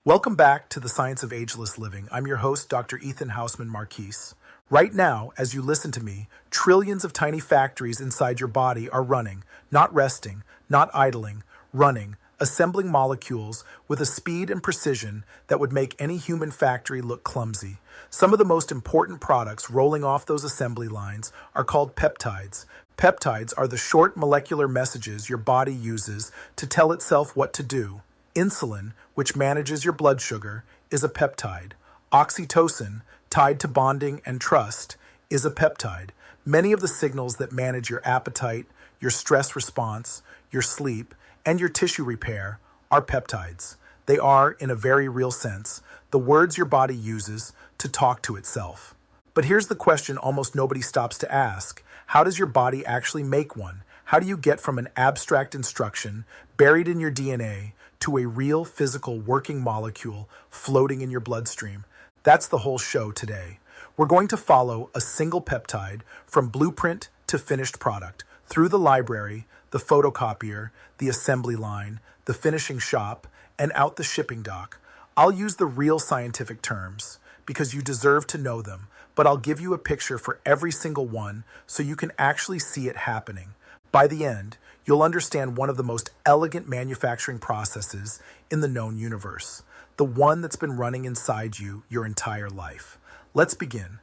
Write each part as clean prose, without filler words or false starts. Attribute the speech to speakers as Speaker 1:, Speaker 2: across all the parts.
Speaker 1: Welcome back to the Science of Ageless Living. I'm your host, Dr. Ethan Hausman Marquise. Right now, as you listen to me, trillions of tiny factories inside your body are running, not resting, not idling, running, assembling molecules with a speed and precision that would make any human factory look clumsy. Some of the most important products rolling off those assembly lines are called peptides. Peptides are the short molecular messages your body uses to tell itself what to do. Insulin, which manages your blood sugar, is a peptide. Oxytocin, tied to bonding and trust, is a peptide. Many of the signals that manage your appetite, your stress response, your sleep, and your tissue repair are peptides. They are, in a very real sense, the words your body uses to talk to itself. But here's the question almost nobody stops to ask. How does your body actually make one? How do you get from an abstract instruction buried in your DNA to a real physical working molecule floating in your bloodstream? That's the whole show today. We're going to follow a single peptide from blueprint to finished product, through the library, the photocopier, the assembly line, the finishing shop, and out the shipping dock. I'll use the real scientific terms because you deserve to know them, but I'll give you a picture for every single one so you can actually see it happening. By the end, you'll understand one of the most elegant manufacturing processes in the known universe, the one that's been running inside you your entire life. Let's begin.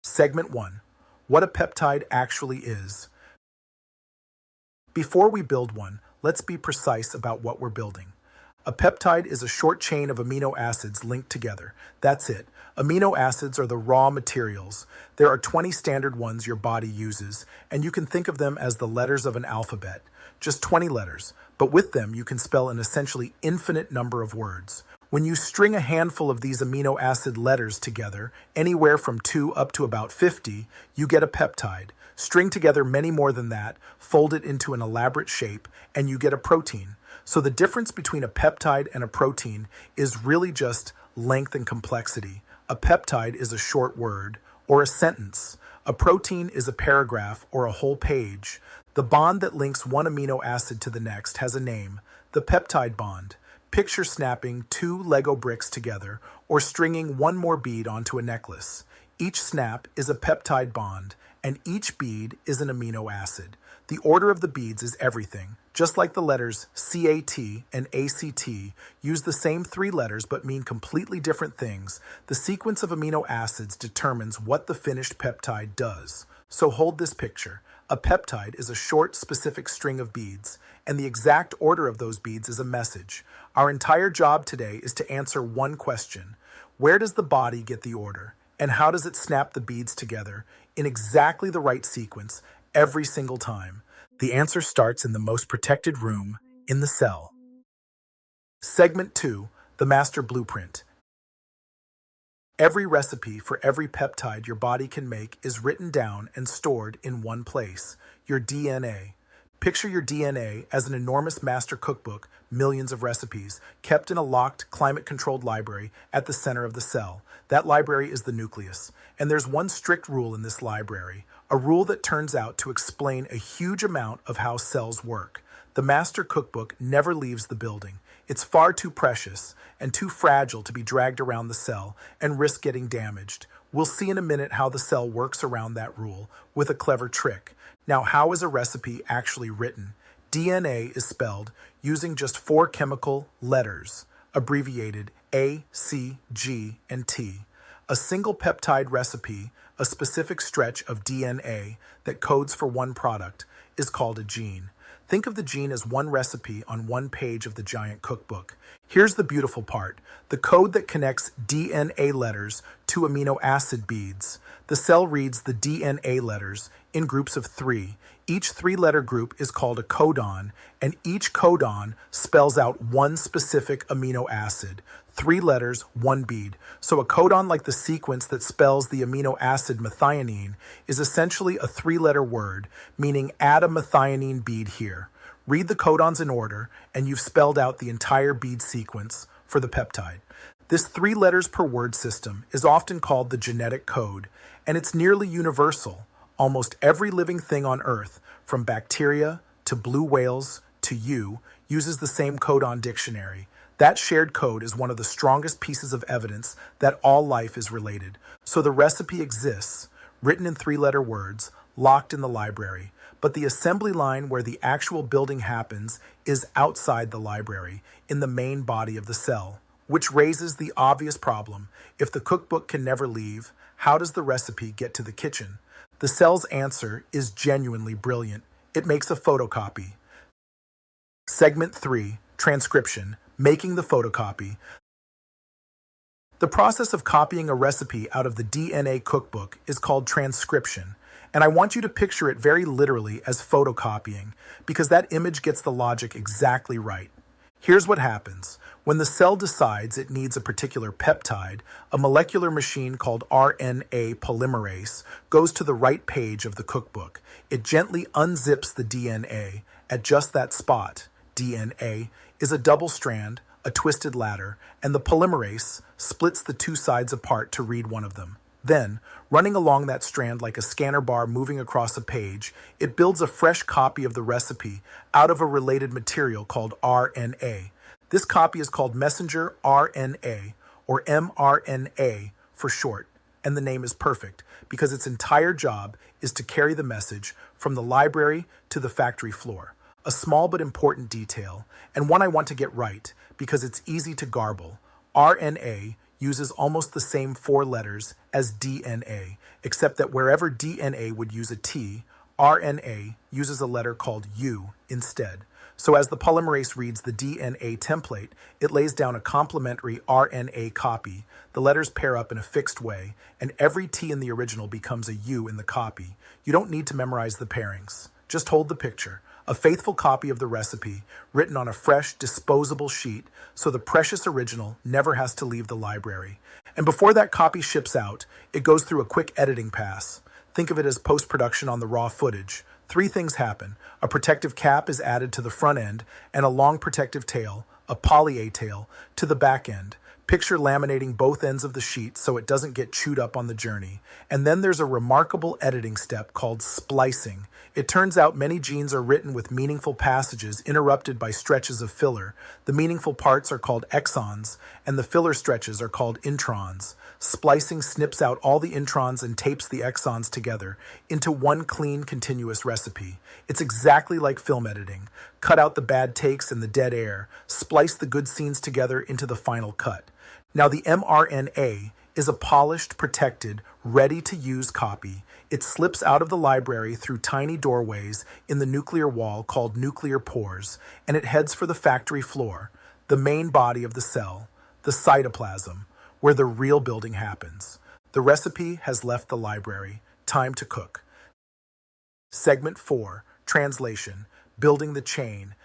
Speaker 1: Segment 1. What a peptide actually is. Before we build one, let's be precise about what we're building. A peptide is a short chain of amino acids linked together. That's it. Amino acids are the raw materials. There are 20 standard ones your body uses, and you can think of them as the letters of an alphabet. Just 20 letters, but with them you can spell an essentially infinite number of words. When you string a handful of these amino acid letters together, anywhere from 2 up to about 50, you get a peptide. String together many more than that, fold it into an elaborate shape, and you get a protein. So the difference between a peptide and a protein is really just length and complexity. A peptide is a short word or a sentence. A protein is a paragraph or a whole page. The bond that links one amino acid to the next has a name, the peptide bond. Picture snapping 2 Lego bricks together or stringing one more bead onto a necklace. Each snap is a peptide bond, and each bead is an amino acid. The order of the beads is everything. Just like the letters CAT and ACT use the same 3 letters but mean completely different things, the sequence of amino acids determines what the finished peptide does. So hold this picture. A peptide is a short, specific string of beads, and the exact order of those beads is a message. Our entire job today is to answer one question. Where does the body get the order? And how does it snap the beads together in exactly the right sequence every single time? The answer starts in the most protected room, in the cell. Segment 2, the master blueprint. Every recipe for every peptide your body can make is written down and stored in one place, your DNA. Picture your DNA as an enormous master cookbook, millions of recipes, kept in a locked, climate-controlled library at the center of the cell. That library is the nucleus. And there's one strict rule in this library, a rule that turns out to explain a huge amount of how cells work. The master cookbook never leaves the building. It's far too precious and too fragile to be dragged around the cell and risk getting damaged. We'll see in a minute how the cell works around that rule with a clever trick. Now, how is a recipe actually written? DNA is spelled using just 4 chemical letters, abbreviated A, C, G, and T. A single peptide recipe, a specific stretch of DNA that codes for one product, is called a gene. Think of the gene as one recipe on one page of the giant cookbook. Here's the beautiful part, the code that connects DNA letters to amino acid beads. The cell reads the DNA letters in groups of 3. Each 3-letter group is called a codon, and each codon spells out one specific amino acid. 3 letters, 1 bead. So a codon, like the sequence that spells the amino acid methionine, is essentially a 3-letter word, meaning add a methionine bead here. Read the codons in order, and you've spelled out the entire bead sequence for the peptide. This 3 letters per word system is often called the genetic code, and it's nearly universal. Almost every living thing on Earth, from bacteria to blue whales to you, uses the same codon dictionary. That shared code is one of the strongest pieces of evidence that all life is related. So the recipe exists, written in three-letter words, locked in the library. But the assembly line where the actual building happens is outside the library, in the main body of the cell, which raises the obvious problem. If the cookbook can never leave, how does the recipe get to the kitchen? The cell's answer is genuinely brilliant. It makes a photocopy. Segment 3, Transcription, making the photocopy. The process of copying a recipe out of the DNA cookbook is called transcription, and I want you to picture it very literally as photocopying, because that image gets the logic exactly right. Here's what happens. When the cell decides it needs a particular peptide, a molecular machine called RNA polymerase goes to the right page of the cookbook. It gently unzips the DNA at just that spot. DNA is a double strand, a twisted ladder, and the polymerase splits the two sides apart to read one of them. Then, running along that strand like a scanner bar moving across a page, it builds a fresh copy of the recipe out of a related material called RNA. This copy is called messenger RNA, or mRNA for short, and the name is perfect because its entire job is to carry the message from the library to the factory floor. A small but important detail, and one I want to get right because it's easy to garble. RNA uses almost the same 4 letters as DNA, except that wherever DNA would use a T, RNA uses a letter called U instead. So as the polymerase reads the DNA template, it lays down a complementary RNA copy. The letters pair up in a fixed way, and every T in the original becomes a U in the copy. You don't need to memorize the pairings. Just hold the picture. A faithful copy of the recipe, written on a fresh, disposable sheet, so the precious original never has to leave the library. And before that copy ships out, it goes through a quick editing pass. Think of it as post-production on the raw footage. 3 things happen. A protective cap is added to the front end, and a long protective tail, a poly-A tail, to the back end. Picture laminating both ends of the sheet so it doesn't get chewed up on the journey. And then there's a remarkable editing step called splicing. It turns out many genes are written with meaningful passages interrupted by stretches of filler. The meaningful parts are called exons, and the filler stretches are called introns. Splicing snips out all the introns and tapes the exons together into one clean, continuous recipe. It's exactly like film editing. Cut out the bad takes and the dead air. Splice the good scenes together into the final cut. Now the mRNA is a polished, protected, ready-to-use copy. It slips out of the library through tiny doorways in the nuclear wall called nuclear pores, and it heads for the factory floor, the main body of the cell, the cytoplasm, where the real building happens. The recipe has left the library. Time to cook. Segment 4, Translation, building the chain.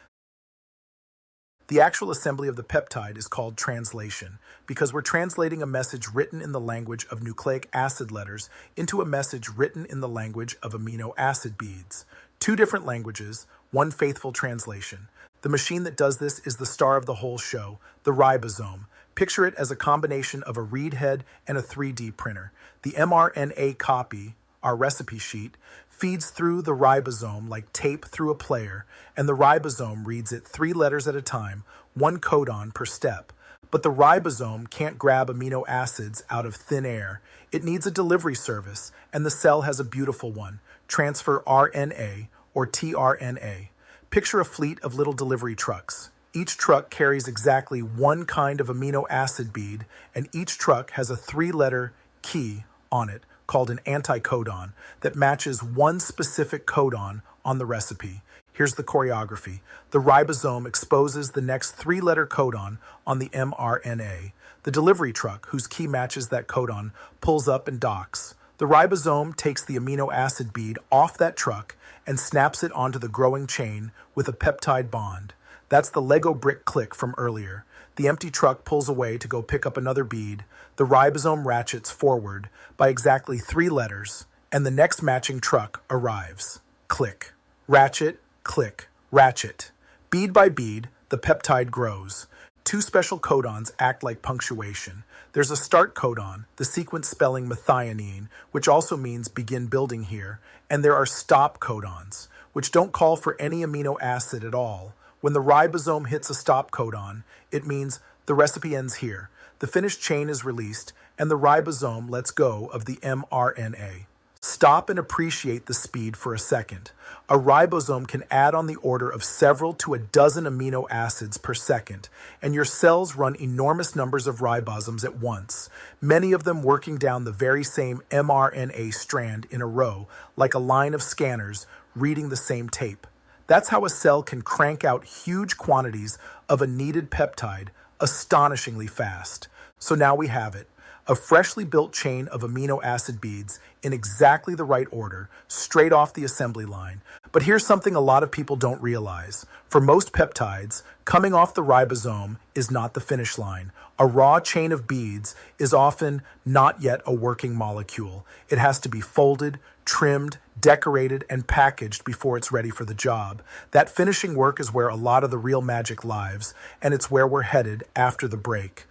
Speaker 1: The actual assembly of the peptide is called translation because we're translating a message written in the language of nucleic acid letters into a message written in the language of amino acid beads. 2 different languages, 1 faithful translation. The machine that does this is the star of the whole show, the ribosome. Picture it as a combination of a read head and a 3D printer. The mRNA copy, our recipe sheet, feeds through the ribosome like tape through a player, and the ribosome reads it 3 letters at a time, 1 codon per step. But the ribosome can't grab amino acids out of thin air. It needs a delivery service, and the cell has a beautiful one, transfer RNA, or tRNA. Picture a fleet of little delivery trucks. Each truck carries exactly 1 kind of amino acid bead, and each truck has a 3-letter key on it, called an anticodon, that matches 1 specific codon on the recipe. Here's the choreography. The ribosome exposes the next 3-letter codon on the mRNA. The delivery truck, whose key matches that codon, pulls up and docks. The ribosome takes the amino acid bead off that truck and snaps it onto the growing chain with a peptide bond. That's the Lego brick click from earlier. The empty truck pulls away to go pick up another bead. The ribosome ratchets forward by exactly 3 letters, and the next matching truck arrives. Click. Ratchet, click, ratchet. Bead by bead, the peptide grows. 2 special codons act like punctuation. There's a start codon, the sequence spelling methionine, which also means begin building here, and there are stop codons, which don't call for any amino acid at all. When the ribosome hits a stop codon, it means the recipe ends here. The finished chain is released, and the ribosome lets go of the mRNA. Stop and appreciate the speed for a second. A ribosome can add on the order of several to a dozen amino acids per second, and your cells run enormous numbers of ribosomes at once, many of them working down the very same mRNA strand in a row, like a line of scanners reading the same tape. That's how a cell can crank out huge quantities of a needed peptide astonishingly fast. So now we have it. A freshly built chain of amino acid beads in exactly the right order, straight off the assembly line. But here's something a lot of people don't realize. For most peptides, coming off the ribosome is not the finish line. A raw chain of beads is often not yet a working molecule. It has to be folded, trimmed, decorated, and packaged before it's ready for the job. That finishing work is where a lot of the real magic lives, and it's where we're headed after the break.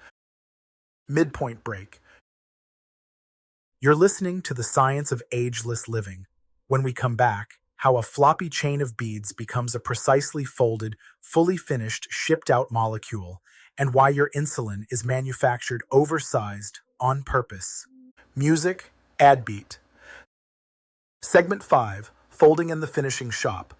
Speaker 1: Midpoint break. You're listening to the science of ageless living. When we come back, how a floppy chain of beads becomes a precisely folded, fully finished, shipped-out molecule, and why your insulin is manufactured oversized on purpose. Music, ad beat. Segment 5, Folding and the Finishing Shop.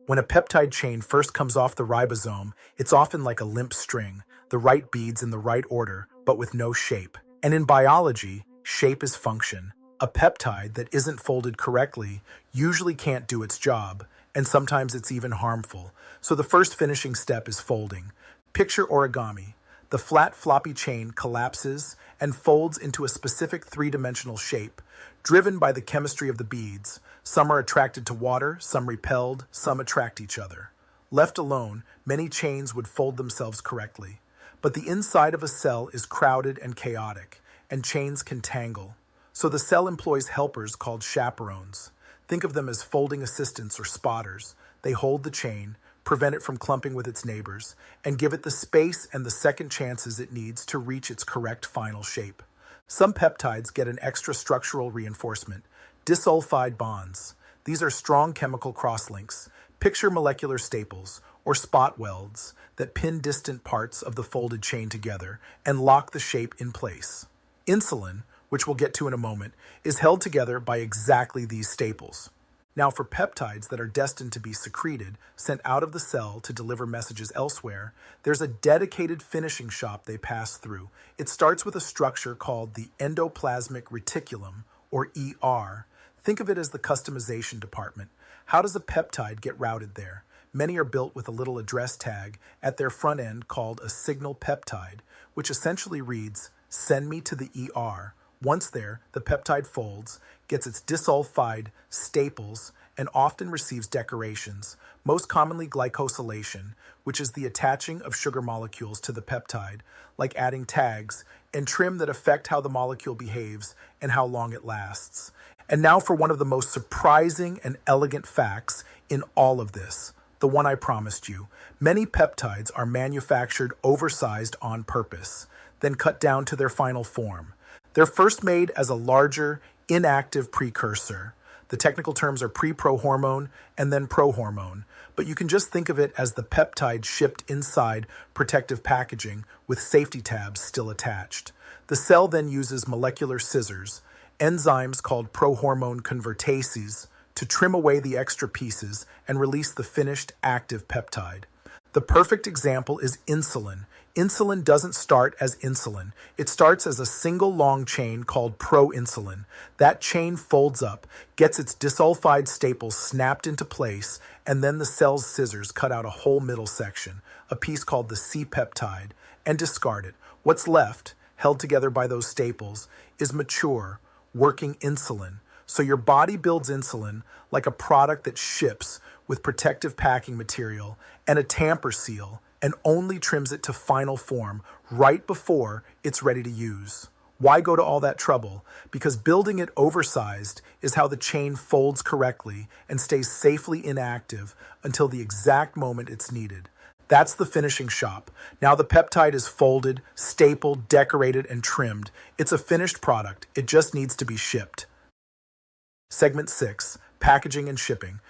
Speaker 1: When a peptide chain first comes off the ribosome, it's often like a limp string, the right beads in the right order, but with no shape. And in biology, shape is function. A peptide that isn't folded correctly usually can't do its job, and sometimes it's even harmful. So the first finishing step is folding. Picture origami. The flat, floppy chain collapses and folds into a specific three-dimensional shape, driven by the chemistry of the beads. Some are attracted to water, some repelled, some attract each other. Left alone, many chains would fold themselves correctly. But the inside of a cell is crowded and chaotic, and chains can tangle. So the cell employs helpers called chaperones. Think of them as folding assistants or spotters. They hold the chain, prevent it from clumping with its neighbors, and give it the space and the second chances it needs to reach its correct final shape. Some peptides get an extra structural reinforcement, disulfide bonds. These are strong chemical crosslinks. Picture molecular staples, or spot welds, that pin distant parts of the folded chain together and lock the shape in place. Insulin, which we'll get to in a moment, is held together by exactly these staples. Now, for peptides that are destined to be secreted, sent out of the cell to deliver messages elsewhere, there's a dedicated finishing shop they pass through. It starts with a structure called the endoplasmic reticulum, or ER. Think of it as the customization department. How does a peptide get routed there? Many are built with a little address tag at their front end called a signal peptide, which essentially reads, "Send me to the ER." Once there, the peptide folds, gets its disulfide staples, and often receives decorations, most commonly glycosylation, which is the attaching of sugar molecules to the peptide, like adding tags, and trim that affect how the molecule behaves and how long it lasts. And now for one of the most surprising and elegant facts in all of this, the one I promised you. Many peptides are manufactured oversized on purpose, then cut down to their final form. They're first made as a larger, inactive precursor. The technical terms are pre-prohormone and then prohormone, but you can just think of it as the peptide shipped inside protective packaging with safety tabs still attached. The cell then uses molecular scissors, enzymes called prohormone convertases, to trim away the extra pieces and release the finished active peptide. The perfect example is insulin. Insulin doesn't start as insulin. It starts as a single long chain called proinsulin. That chain folds up, gets its disulfide staples snapped into place, and then the cell's scissors cut out a whole middle section, a piece called the C-peptide, and discard it. What's left, held together by those staples, is mature, working insulin. So your body builds insulin like a product that ships with protective packing material and a tamper seal, and only trims it to final form right before it's ready to use. Why go to all that trouble? Because building it oversized is how the chain folds correctly and stays safely inactive until the exact moment it's needed. That's the finishing shop. Now the peptide is folded, stapled, decorated, and trimmed. It's a finished product. It just needs to be shipped. Segment 6, Packaging and Shipping.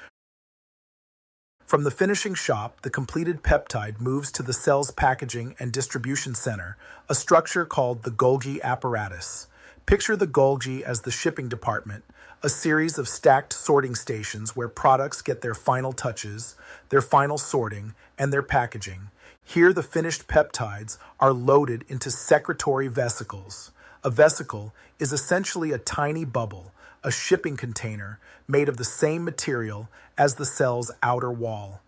Speaker 1: From the finishing shop, the completed peptide moves to the cell's packaging and distribution center, a structure called the Golgi apparatus. Picture the Golgi as the shipping department, a series of stacked sorting stations where products get their final touches, their final sorting, and their packaging. Here, the finished peptides are loaded into secretory vesicles. A vesicle is essentially a tiny bubble, a shipping container made of the same material as the cell's outer wall.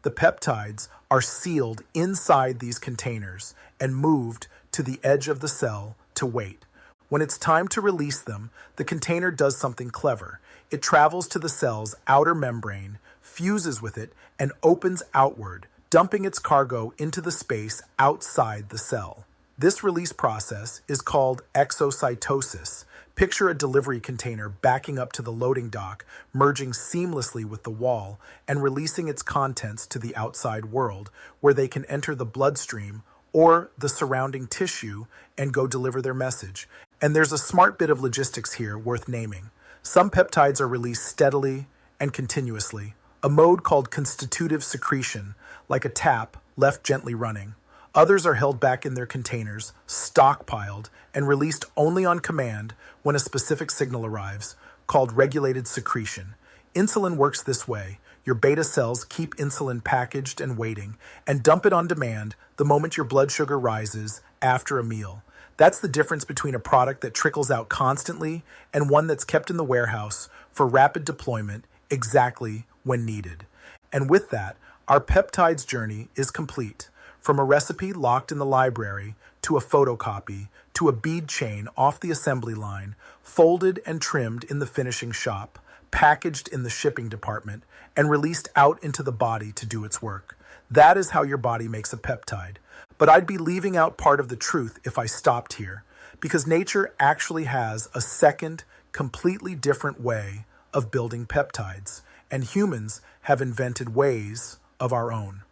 Speaker 1: The peptides are sealed inside these containers and moved to the edge of the cell to wait. When it's time to release them, the container does something clever. It travels to the cell's outer membrane, fuses with it, and opens outward, dumping its cargo into the space outside the cell. This release process is called exocytosis. Picture a delivery container backing up to the loading dock, merging seamlessly with the wall, and releasing its contents to the outside world, where they can enter the bloodstream or the surrounding tissue and go deliver their message. And there's a smart bit of logistics here worth naming. Some peptides are released steadily and continuously, a mode called constitutive secretion, like a tap left gently running. Others are held back in their containers, stockpiled, and released only on command when a specific signal arrives, called regulated secretion. Insulin works this way. Your beta cells keep insulin packaged and waiting, and dump it on demand the moment your blood sugar rises after a meal. That's the difference between a product that trickles out constantly and one that's kept in the warehouse for rapid deployment exactly when needed. And with that, our peptides journey is complete. From a recipe locked in the library, to a photocopy, to a bead chain off the assembly line, folded and trimmed in the finishing shop, packaged in the shipping department, and released out into the body to do its work. That is how your body makes a peptide. But I'd be leaving out part of the truth if I stopped here, because nature actually has a second, completely different way of building peptides, and humans have invented ways of our own.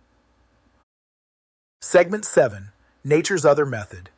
Speaker 1: Segment 7, Nature's Other Method.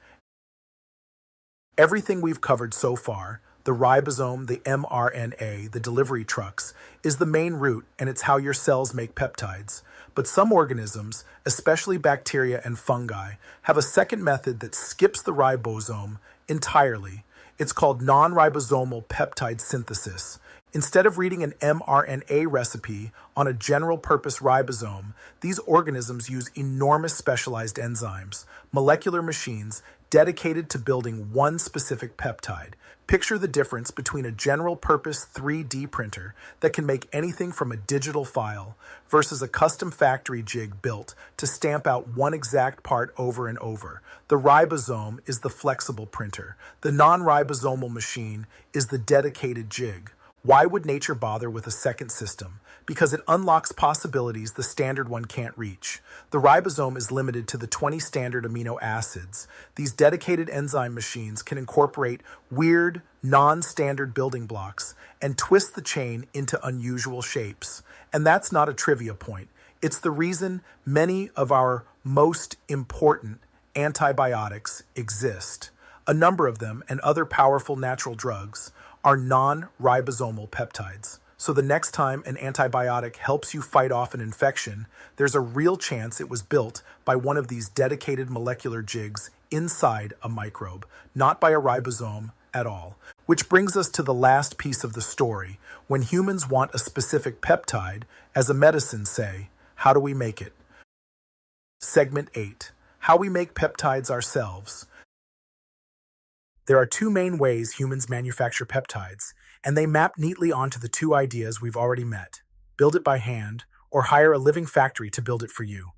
Speaker 1: Everything we've covered so far, the ribosome, the mRNA, the delivery trucks, is the main route, and it's how your cells make peptides. But some organisms, especially bacteria and fungi, have a second method that skips the ribosome entirely. It's called non-ribosomal peptide synthesis. Instead of reading an mRNA recipe on a general-purpose ribosome, these organisms use enormous specialized enzymes, molecular machines dedicated to building one specific peptide. Picture the difference between a general-purpose 3D printer that can make anything from a digital file versus a custom factory jig built to stamp out one exact part over and over. The ribosome is the flexible printer. The non-ribosomal machine is the dedicated jig. Why would nature bother with a second system? Because it unlocks possibilities the standard one can't reach. The ribosome is limited to the 20 standard amino acids. These dedicated enzyme machines can incorporate weird, non-standard building blocks and twist the chain into unusual shapes. And that's not a trivia point. It's the reason many of our most important antibiotics exist. A number of them, and other powerful natural drugs, are non-ribosomal peptides. So the next time an antibiotic helps you fight off an infection, there's a real chance it was built by one of these dedicated molecular jigs inside a microbe, not by a ribosome at all. Which brings us to the last piece of the story. When humans want a specific peptide, as a medicine, say, how do we make it? Segment 8. How we make peptides ourselves. There are two main ways humans manufacture peptides, and they map neatly onto the two ideas we've already met: build it by hand, or hire a living factory to build it for you.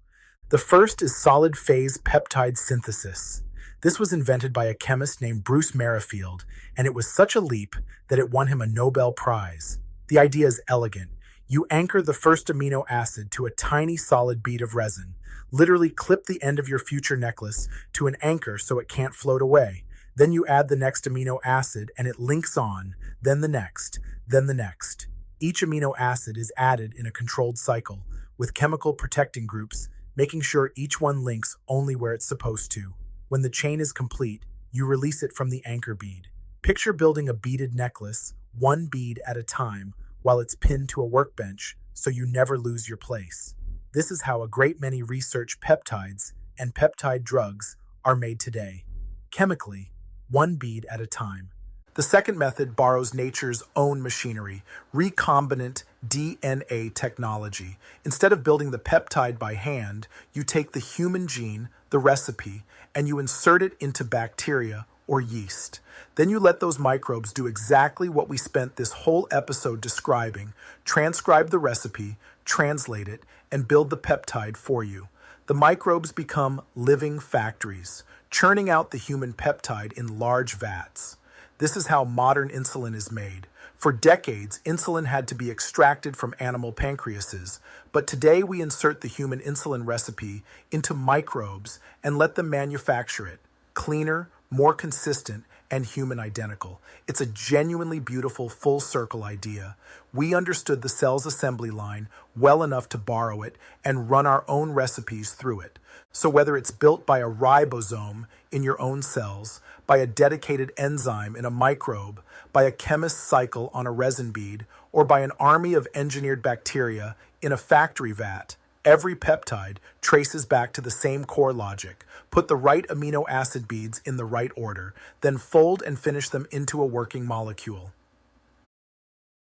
Speaker 1: The first is solid-phase peptide synthesis. This was invented by a chemist named Bruce Merrifield, and it was such a leap that it won him a Nobel Prize. The idea is elegant. You anchor the first amino acid to a tiny solid bead of resin. Literally clip the end of your future necklace to an anchor so it can't float away. Then you add the next amino acid and it links on, then the next, then the next. Each amino acid is added in a controlled cycle, with chemical protecting groups, making sure each one links only where it's supposed to. When the chain is complete, you release it from the anchor bead. Picture building a beaded necklace, one bead at a time, while it's pinned to a workbench, so you never lose your place. This is how a great many research peptides and peptide drugs are made today, chemically, one bead at a time. The second method borrows nature's own machinery, recombinant DNA technology. Instead of building the peptide by hand, you take the human gene, the recipe, and you insert it into bacteria or yeast. Then you let those microbes do exactly what we spent this whole episode describing: transcribe the recipe, translate it, and build the peptide for you. The microbes become living factories, churning out the human peptide in large vats. This is how modern insulin is made. For decades, insulin had to be extracted from animal pancreases, but today we insert the human insulin recipe into microbes and let them manufacture it. Cleaner, more consistent, and human identical. It's a genuinely beautiful full circle idea. We understood the cell's assembly line well enough to borrow it and run our own recipes through it. So whether it's built by a ribosome in your own cells, by a dedicated enzyme in a microbe, by a chemist's cycle on a resin bead, or by an army of engineered bacteria in a factory vat, every peptide traces back to the same core logic. Put the right amino acid beads in the right order, then fold and finish them into a working molecule.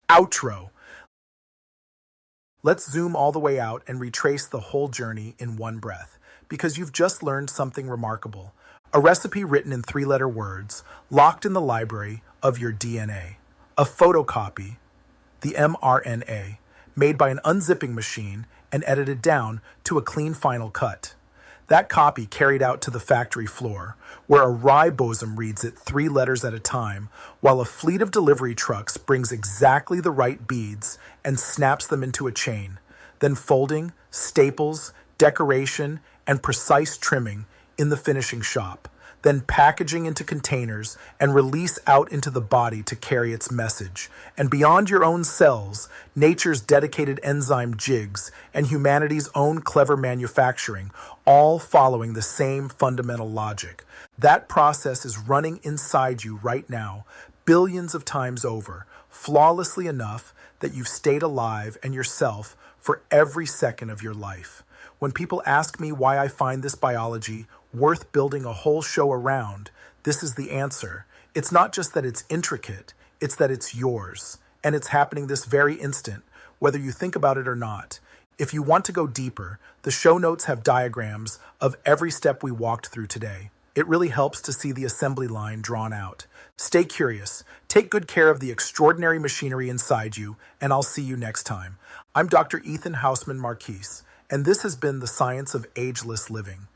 Speaker 1: Outro. Let's zoom all the way out and retrace the whole journey in one breath, because you've just learned something remarkable. A recipe written in three-letter words, locked in the library of your DNA. A photocopy, the mRNA, made by an unzipping machine and edited down to a clean final cut. That copy carried out to the factory floor, where a ribosome reads it 3 letters at a time, while a fleet of delivery trucks brings exactly the right beads and snaps them into a chain. Then folding, staples, decoration, and precise trimming in the finishing shop. Then packaging into containers and release out into the body to carry its message. And beyond your own cells, nature's dedicated enzyme jigs and humanity's own clever manufacturing, all following the same fundamental logic. That process is running inside you right now, billions of times over, flawlessly enough that you've stayed alive and yourself for every second of your life. When people ask me why I find this biology worth building a whole show around, this is the answer. It's not just that it's intricate, it's that it's yours. And it's happening this very instant, whether you think about it or not. If you want to go deeper, the show notes have diagrams of every step we walked through today. It really helps to see the assembly line drawn out. Stay curious, take good care of the extraordinary machinery inside you, and I'll see you next time. I'm Dr. Ethan Hausman Marquise, and this has been The Science of Ageless Living.